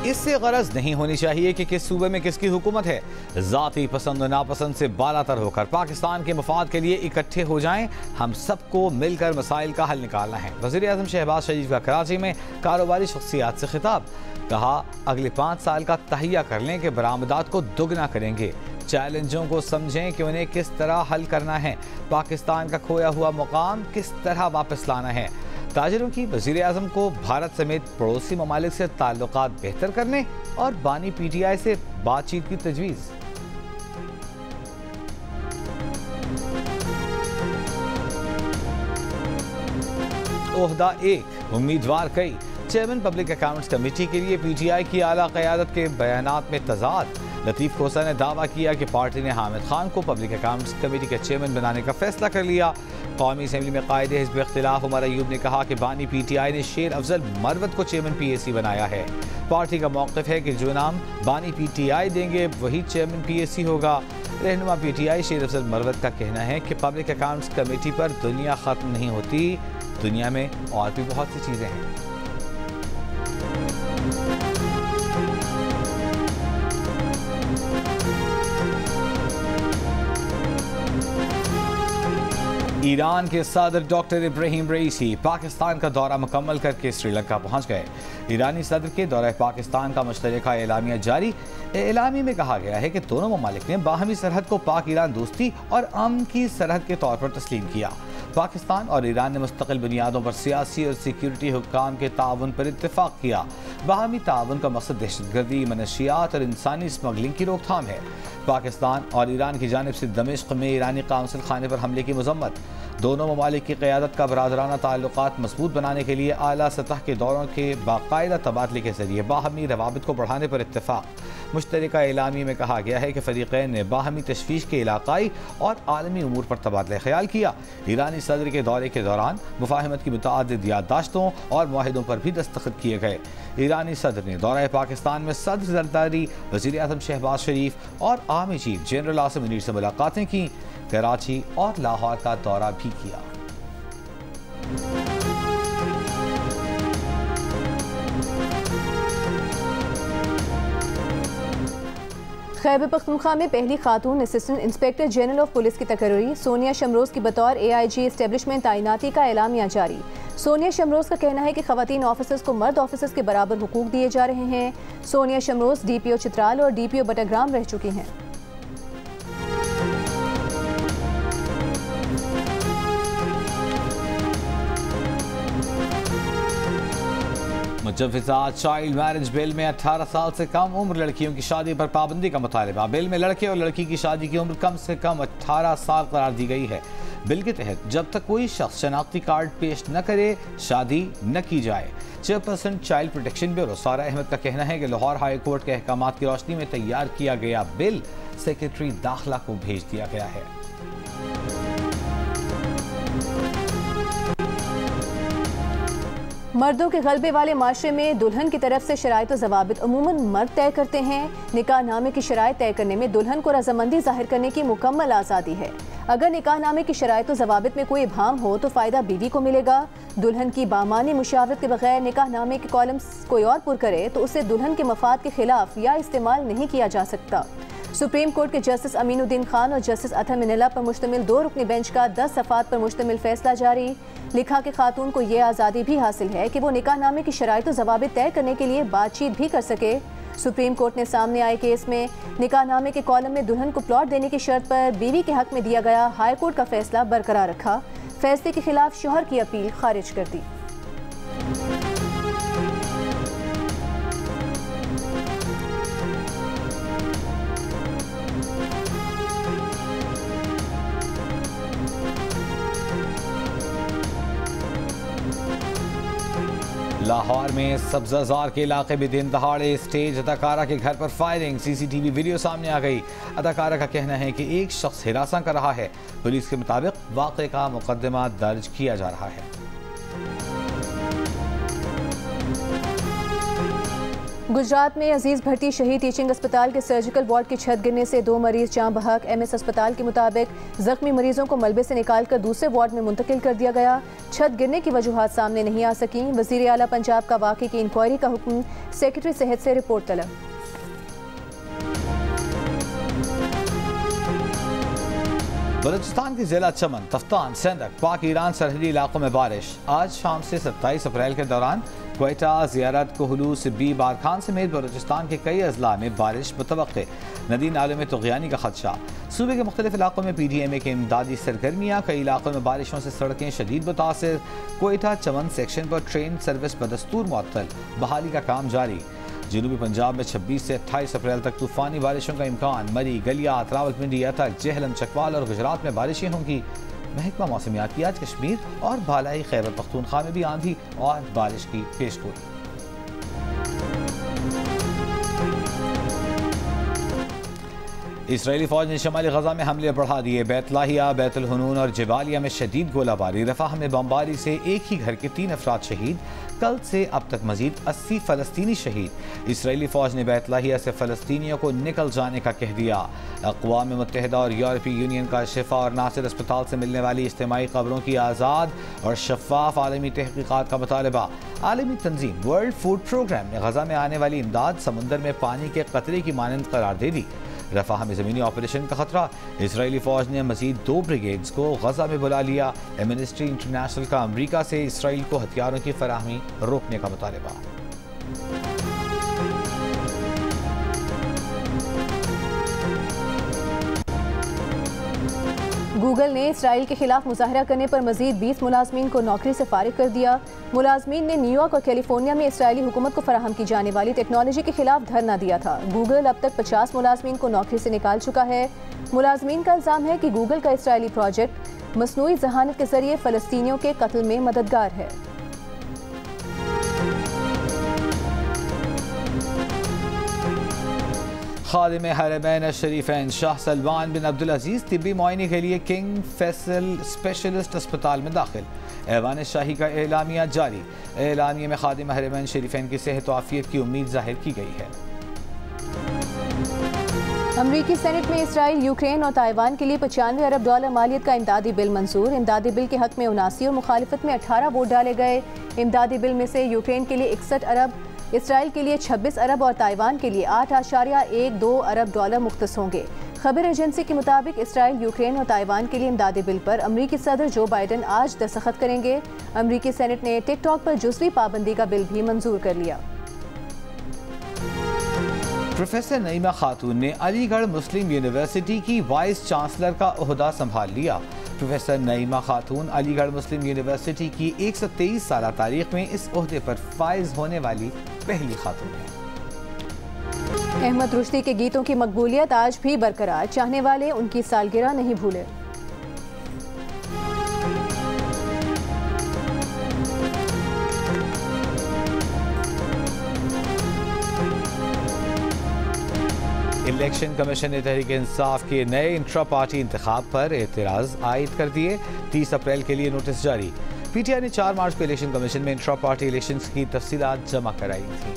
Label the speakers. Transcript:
Speaker 1: इससे गरज नहीं होनी चाहिए कि किस सूबे में किसकी हुकूमत है। जाती पसंद और नापसंद से बालातर होकर पाकिस्तान के मफाद के लिए इकट्ठे हो जाएं। हम सबको मिलकर मसाइल का हल निकालना है। वज़ीर आज़म शहबाज शरीफ का कराची में कारोबारी शख्सियात से खिताब। कहा, अगले 5 साल का तहिया कर लें कि बरामदात को दुगना करेंगे। चैलेंजों को समझें कि उन्हें किस तरह हल करना है। पाकिस्तान का खोया हुआ मुकाम किस तरह वापस लाना है। ताजिरों की वज़ीर आज़म को भारत समेत पड़ोसी ममालिक से ताल्लुकात बेहतर करने और बानी PTI से बातचीत की तजवीज़। ओहदा 1, उम्मीदवार कई। चेयरमैन पब्लिक अकाउंट्स कमेटी के लिए PTI की आला क़यादत के बयानात में तज़ाद। लतीफ़ खोसा ने दावा किया कि पार्टी ने हामिद खान को पब्लिक अकाउंट्स कमेटी का चेयरमैन बनाने का फैसला कर लिया। कौमी असम्बली में कायदे हिज़्ब इख्तिलाफ उमर अयूब ने कहा कि बानी PTI ने शेर अफजल मरवत को चेयरमैन PAC बनाया है। पार्टी का मौक़िफ़ है कि जो नाम बानी PTI देंगे वही चेयरमैन PAC होगा। रहनुमा PTI शेर अफजल मरवत का कहना है कि पब्लिक अकाउंट्स कमेटी पर दुनिया ख़त्म नहीं होती, दुनिया में और भी बहुत सी चीज़ें हैं। ईरान के सदर डॉक्टर इब्राहिम रईसी पाकिस्तान का दौरा मुकम्मल करके श्रीलंका पहुंच गए। ईरानी सदर के दौरे पाकिस्तान का मुश्तरका एलामिया जारी। एलामी में कहा गया है कि दोनों ममालिक ने बाहमी सरहद को पाक ईरान दोस्ती और अमन की सरहद के तौर पर तस्लीम किया। पाकिस्तान और ईरान ने मुस्तकिल बुनियादों पर सियासी और सिक्योरिटी हुक्काम के ताउन पर इत्तेफाक किया। बाहमी ताउन का मकसद दहशतगर्दी, मनशियात और इंसानी स्मगलिंग की रोकथाम है। पाकिस्तान और ईरान की जानिब से दमिश्क में ईरानी काउंसिल खाने पर हमले की मजम्मत। दोनों ममालिक की क़यादत का बरादराना ताल्लुकात मजबूत बनाने के लिए आला सतह के दौरों के बाकायदा तबादले के जरिए बाहमी रवाबित को बढ़ाने पर इत्तेफाक। मुश्तरका एलामी में कहा गया है कि फ़रीक़ैन ने बाहमी तशवीश के इलाकाई और आलमी उमूर पर तबादला ख्याल किया। ईरानी सदर के दौरे के दौरान मुफाहमत की मुतअद्दिद याददाश्तों और मुआहिदों पर भी दस्तखत किए गए। ईरानी सदर ने दौरा पाकिस्तान में सदर ज़रदारी, वज़ीर आज़म शहबाज शरीफ और army chief general Asim Munir से मुलाकातें की। कराची और लाहौर का दौरा भी किया।
Speaker 2: खैबर पख्तूनख्वा में पहली खातून assistant inspector general of police की तकर्री। सोनिया शमरोज की बतौर AIG एस्टेब्लिशमेंट तैनाती का एलामिया जारी। सोनिया शमरोज का कहना है कि खवातीन ऑफिसर्स को मर्द ऑफिसर्स के बराबर हुकूक दिए जा रहे हैं। सोनिया शमरोज DPO चित्राल और DPO बटाग्राम रह चुकी हैं।
Speaker 1: मुजव्वज़ा चाइल्ड मैरिज बिल में 18 साल से कम उम्र लड़कियों की शादी पर पाबंदी का मुतालबा। बिल में लड़के और लड़की की शादी की उम्र कम से कम 18 साल करार दी गई है। बिल के तहत जब तक कोई शख्स शनाख्ती कार्ड पेश न करे शादी न की जाए। चेयरपर्सन चाइल्ड प्रोटेक्शन ब्यूरो सारा अहमद का कहना है कि लाहौर हाई कोर्ट के अहकामात की रोशनी में तैयार किया गया बिल सेक्रेटरी दाखिला को भेज दिया गया है।
Speaker 2: मर्दों के गलबे वाले माशरे में दुल्हन की तरफ से शराइत व ज़वाबित अमूमन मर्द तय करते हैं। निकाहनामे की शराइत तय करने में दुल्हन को रजामंदी जाहिर करने की मुकम्मल आज़ादी है। अगर निकाहनामे की शराइत व ज़वाबित में कोई इबहाम हो तो फ़ायदा बीवी को मिलेगा। दुल्हन की बामानी मुशावरत के बगैर निकाहनामे के कॉलम्स कोई और पुर करे तो उसे दुल्हन के मफाद के खिलाफ या इस्तेमाल नहीं किया जा सकता। सुप्रीम कोर्ट के जस्टिस अमीनुद्दीन खान और जस्टिस अतहर मिनल्ला पर मुश्तमिल 2 रुकनी बेंच का 10 सफ़ात पर मुश्तमिल फैसला जारी। लिखा कि खातून को यह आज़ादी भी हासिल है कि वो निकाहनामे की शराइत व ज़वाबित तय करने के लिए बातचीत भी कर सके। सुप्रीम कोर्ट ने सामने आए केस में निकाहनामे के कॉलम में दुल्हन को प्लॉट देने की शर्त पर बीवी के हक में दिया गया हाई कोर्ट का फैसला बरकरार रखा। फैसले के खिलाफ शौहर की अपील खारिज कर दी।
Speaker 1: लाहौर में सब्ज़ाज़ार के इलाके में दिन दहाड़े स्टेज अदाकारा के घर पर फायरिंग। CCTV वीडियो सामने आ गई। अदाकारा का कहना है कि एक शख्स हिरासत कर रहा है। पुलिस के मुताबिक वाक़े का मुकदमा दर्ज किया जा रहा है।
Speaker 2: गुजरात में अजीज भट्टी शहीद टीचिंग अस्पताल के सर्जिकल वार्ड की छत गिरने से 2 मरीज जाँ बहक। एमएस अस्पताल के मुताबिक जख्मी मरीजों को मलबे से निकालकर दूसरे वार्ड में मुंतकिल कर दिया गया। छत गिरने की वजूहात सामने नहीं आ सकी। वजीर आला पंजाब का वाक़े की इंक्वायरी का हुक्म, सेक्रेटरी सेहत से रिपोर्ट तलब।
Speaker 1: बलूचिस्तान के जिला चमन, तफ्तान, सेंधक, पाक ईरान सरहदी इलाकों में बारिश। आज शाम से 27 अप्रैल के दौरान क्वेटा, ज़ियारत, कोहलू, सिब्बी, बारखान समेत बलूचिस्तान के कई अजला में बारिश मुतवक्के। नदी नालों में तुग़यानी का खदशा। सूबे के मुख्तलिफ इलाकों में PDMA के इमदादी सरगर्मियाँ। कई इलाकों में बारिशों से सड़कें शदीद मुतासिर। क्वेटा चमन सेक्शन पर ट्रेन सर्विस बदस्तूर मुअत्तल, बहाली का काम जारी। जनूबी पंजाब में 26 से 28 अप्रैल तक तूफ़ानी बारिशों का इम्कान। मरी, गलियात, रावलपिंडी, अतक, जेहलम, चकवाल और गुजरात में बारिशें होंगी। महकमा मौसमियात की आज कश्मीर और बालाई खैबर पख्तूनख्वा में भी आंधी और बारिश की पेशगोई। इसराइली फौज ने शमाली गजा में हमले बढ़ा दिए। बैतलाहिया, बैतुल हुनून और जबालिया में शदीद गोलाबारी। रफाह में बमबारी से एक ही घर के 3 अफराद शहीद। कल से अब तक मजीद 80 फ़लस्तीनी शहीद। इसराइली फौज ने बैतलाहिया से फ़लस्तीनियों को निकल जाने का कह दिया। अक़वाम मुत्तहिदा और यूरोपीय यूनियन का शिफा और नासिर अस्पताल से मिलने वाली इज्तिमाई खबरों की आज़ाद और शफाफ आलमी तहक़ीक़ात का मुतालबा। आलमी तंजीम वर्ल्ड फूड प्रोग्राम ने गजा में आने वाली इमदाद समुंदर में पानी के कतरे की मानंद करार दे दी। रफाह में ज़मीनी ऑपरेशन का खतरा। इसराइली फ़ौज ने मज़ीद 2 ब्रिगेड्स को गजा में बुला लिया। एमनेस्टी इंटरनेशनल का अमरीका से इसराइल को हथियारों की फराहमी रोकने का मुतालबा।
Speaker 2: गूगल ने इसराइल के खिलाफ मुजाहरा करने पर मजीद 20 मुलाजमीन को नौकरी से फारिग कर दिया। मुलाजमीन ने न्यूयॉर्क और कैलिफोर्निया में इसराइली हुकूमत को फराहम की जाने वाली टेक्नोलॉजी के खिलाफ धरना दिया था। गूगल अब तक 50 मुलाजमीन को नौकरी से निकाल चुका है। मुलाजमीन का इल्ज़ाम है कि गूगल का इसराइली प्रोजेक्ट मसनूई जहानत के जरिए फ़लस्तीनियों के कत्ल में मददगार है।
Speaker 1: खादिम हरमैन शरीफैन शाह सलमान बिन अब्दुल अजीज़ तिब्बी मुआयने के लिए किंग फैसल स्पेशलिस्ट अस्पताल में दाखिल। ऐवान शाही का एलामिया जारी। एलामिया में खादिम हरमैन शरीफैन की सेहत व आफियत की उम्मीद जाहिर की गई है।
Speaker 2: अमरीकी सेनेट में इसराइल, यूक्रेन और ताइवान के लिए $95 अरब मालियत का इमदादी बिल मंजूर। इमदादी बिल के हक में 79 और मुखालिफत में 18 वोट डाले गए। इमदादी बिल में से यूक्रेन के लिए 61 अरब, इसराइल के लिए 26 अरब और ताइवान के लिए $8.12 अरब मुख्तस होंगे। खबर एजेंसी के मुताबिक इसराइल, यूक्रेन और ताइवान के लिए इमदादी बिल पर अमरीकी सदर जो बाइडन आज दस्तखत करेंगे। अमरीकी सेनेट ने टिकटॉक पर जुज़वी पाबंदी का बिल भी मंजूर कर लिया।
Speaker 1: प्रोफेसर नईमा खातून ने अलीगढ़ मुस्लिम यूनिवर्सिटी की वाइस चांसलर का ओहदा संभाल लिया। प्रोफेसर नईमा खातून अलीगढ़ मुस्लिम यूनिवर्सिटी की 123 साल तारीख में इस ओहदे पर फाइज होने वाली पहली खातून है।
Speaker 2: अहमद रुश्दी के गीतों की मकबूलियत आज भी बरकरार। चाहने वाले उनकी सालगिरह नहीं भूले।
Speaker 1: इलेक्शन कमीशन ने तहरीक इंसाफ के नए इंट्रा पार्टी इंतखाब पर एतराज़ आयद कर दिए। 30 अप्रैल के लिए नोटिस जारी। PTI ने 4 मार्च को इलेक्शन कमीशन में इंट्रा पार्टी इलेक्शन की तफसीलात जमा कराई थी।